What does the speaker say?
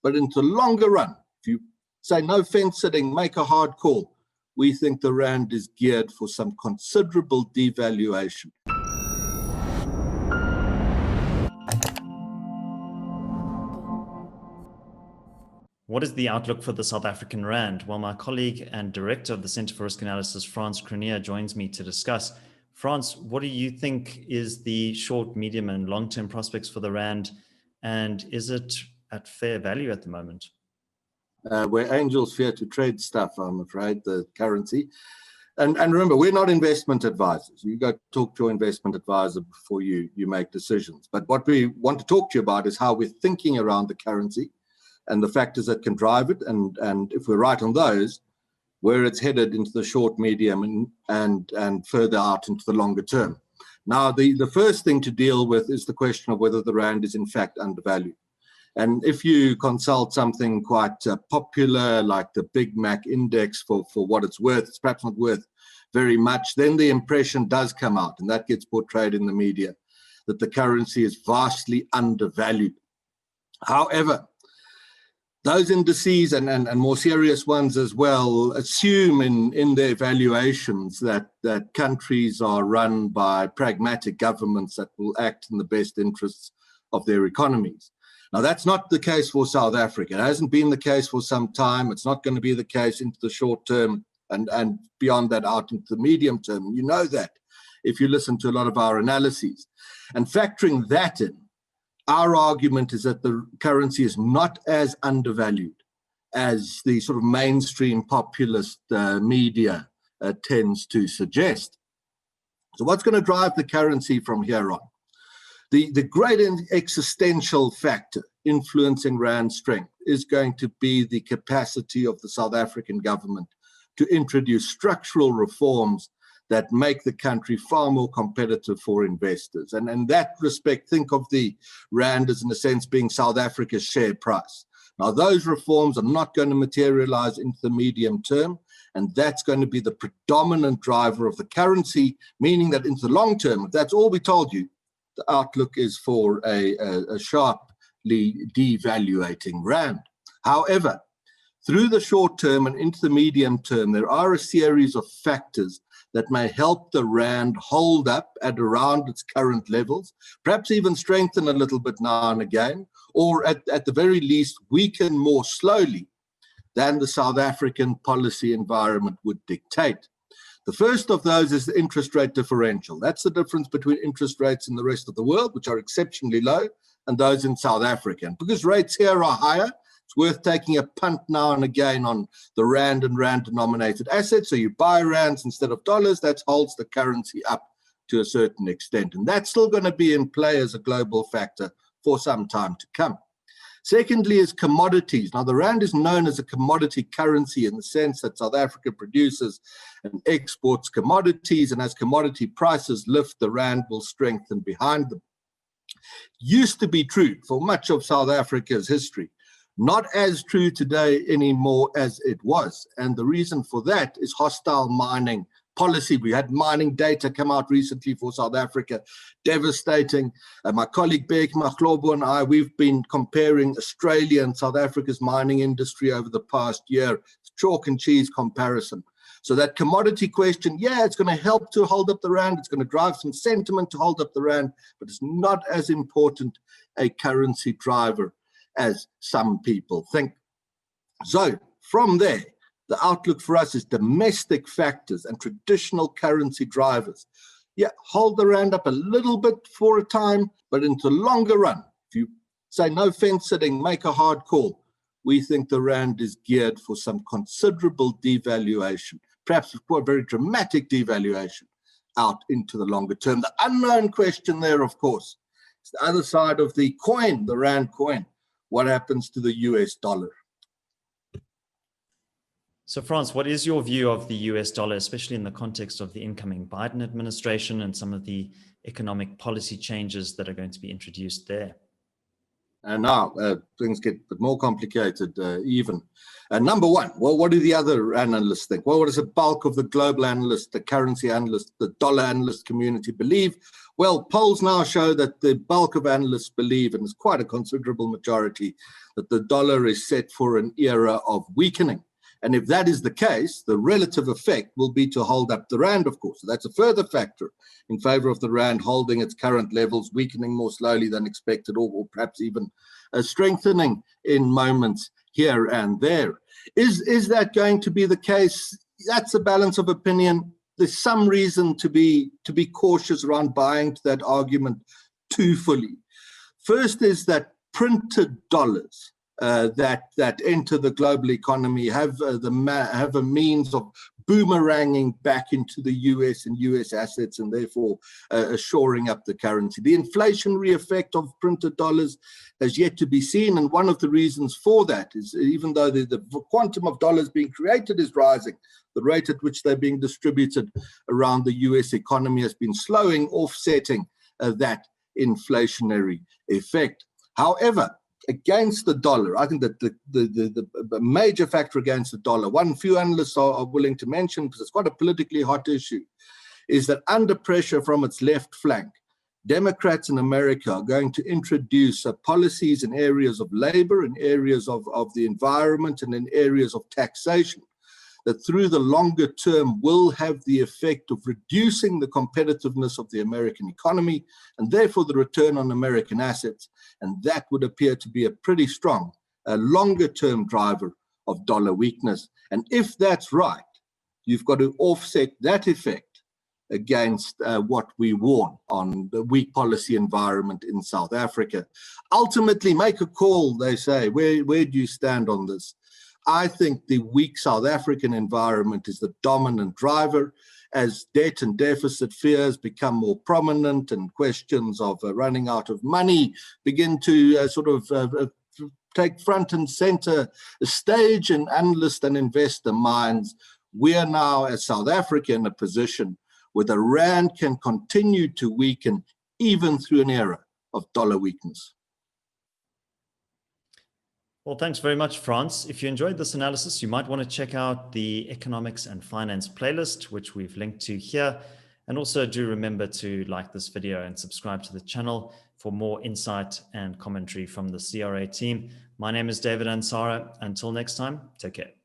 but into the longer run, if you say no fence sitting, make a hard call, we think the RAND is geared for some considerable devaluation. What is the outlook for the South African RAND? Well, my colleague and director of the Centre for Risk Analysis, Frans Cronje, joins me to discuss. Frans, what do you think is the short, medium, and long-term prospects for the RAND, and is it at fair value at the moment? Where angels fear to trade stuff, I'm afraid, the currency. And remember, we're not investment advisors. You go talk to your investment advisor before you make decisions. But what we want to talk to you about is how we're thinking around the currency and the factors that can drive it. And if we're right on those, where it's headed into the short, medium, and further out into the longer term. Now, the first thing to deal with is the question of whether the RAND is in fact undervalued. And if you consult something quite popular, like the Big Mac Index for what it's worth, it's perhaps not worth very much, then the impression does come out, and that gets portrayed in the media, that the currency is vastly undervalued. However, those indices and more serious ones as well assume in their valuations that countries are run by pragmatic governments that will act in the best interests of their economies. Now, that's not the case for South Africa. It hasn't been the case for some time. It's not going to be the case into the short term and beyond that out into the medium term. You know that if you listen to a lot of our analyses. And factoring that in, our argument is that the currency is not as undervalued as the sort of mainstream populist media tends to suggest. So what's going to drive the currency from here on? The great existential factor influencing RAND strength is going to be the capacity of the South African government to introduce structural reforms that make the country far more competitive for investors. And in that respect, think of the RAND as, in a sense, being South Africa's share price. Now, those reforms are not going to materialize into the medium term, and that's going to be the predominant driver of the currency, meaning that into the long term, if that's all we told you, the outlook is for a sharply devaluating RAND. However, through the short term and into the medium term, there are a series of factors that may help the RAND hold up at around its current levels, perhaps even strengthen a little bit now and again, or at the very least weaken more slowly than the South African policy environment would dictate. The first of those is the interest rate differential. That's the difference between interest rates in the rest of the world, which are exceptionally low, and those in South Africa. And because rates here are higher, it's worth taking a punt now and again on the RAND and RAND-denominated assets. So you buy rands instead of dollars. That holds the currency up to a certain extent. And that's still going to be in play as a global factor for some time to come. Secondly is commodities. Now, the RAND is known as a commodity currency in the sense that South Africa produces and exports commodities, and as commodity prices lift, the RAND will strengthen behind them. Used to be true for much of South Africa's history, not as true today anymore as it was. And the reason for that is hostile mining policy. We had mining data come out recently for South Africa, devastating. My colleague Bek Mahlobo and I, we've been comparing Australia and South Africa's mining industry over the past year. It's chalk and cheese comparison. So that commodity question, yeah, it's going to help to hold up the RAND. It's going to drive some sentiment to hold up the RAND, but it's not as important a currency driver as some people think. So from there, the outlook for us is domestic factors and traditional currency drivers. Yeah, hold the RAND up a little bit for a time, but into the longer run, if you say no fence sitting, make a hard call, we think the RAND is geared for some considerable devaluation, perhaps a very dramatic devaluation out into the longer term. The unknown question there, of course, is the other side of the coin, the RAND coin. What happens to the US dollar? So, Frans, what is your view of the US dollar, especially in the context of the incoming Biden administration and some of the economic policy changes that are going to be introduced there? And now things get a bit more complicated even. Number one, well, what do the other analysts think? Well, what does the bulk of the global analysts, the currency analysts, the dollar analyst community believe? Well, polls now show that the bulk of analysts believe, and it's quite a considerable majority, that the dollar is set for an era of weakening. And if that is the case, the relative effect will be to hold up the RAND, of course. So that's a further factor in favor of the RAND holding its current levels, weakening more slowly than expected, or perhaps even strengthening in moments here and there. Is that going to be the case? That's a balance of opinion. There's some reason to be cautious around buying to that argument too fully. First is that printed dollars that enter the global economy have a means of boomeranging back into the US and US assets, and therefore shoring up the currency. The inflationary effect of printed dollars has yet to be seen, and one of the reasons for that is, even though the quantum of dollars being created is rising, the rate at which they're being distributed around the US economy has been slowing, offsetting that inflationary effect. However, against the dollar, I think that the major factor against the dollar, one few analysts are willing to mention, because it's quite a politically hot issue, is that under pressure from its left flank, Democrats in America are going to introduce policies in areas of labor, in areas of the environment, and in areas of taxation that through the longer term will have the effect of reducing the competitiveness of the American economy and therefore the return on American assets. And that would appear to be a pretty strong, longer term driver of dollar weakness. And if that's right, you've got to offset that effect against what we warn on the weak policy environment in South Africa. Ultimately, make a call, they say. Where do you stand on this? I think the weak South African environment is the dominant driver as debt and deficit fears become more prominent and questions of running out of money begin to take front and center stage in analyst and investor minds. We are now, as South Africa, in a position where the RAND can continue to weaken even through an era of dollar weakness. Well, thanks very much, Frans. If you enjoyed this analysis, you might want to check out the economics and finance playlist, which we've linked to here. And also do remember to like this video and subscribe to the channel for more insight and commentary from the CRA team. My name is David Ansara. Until next time, take care.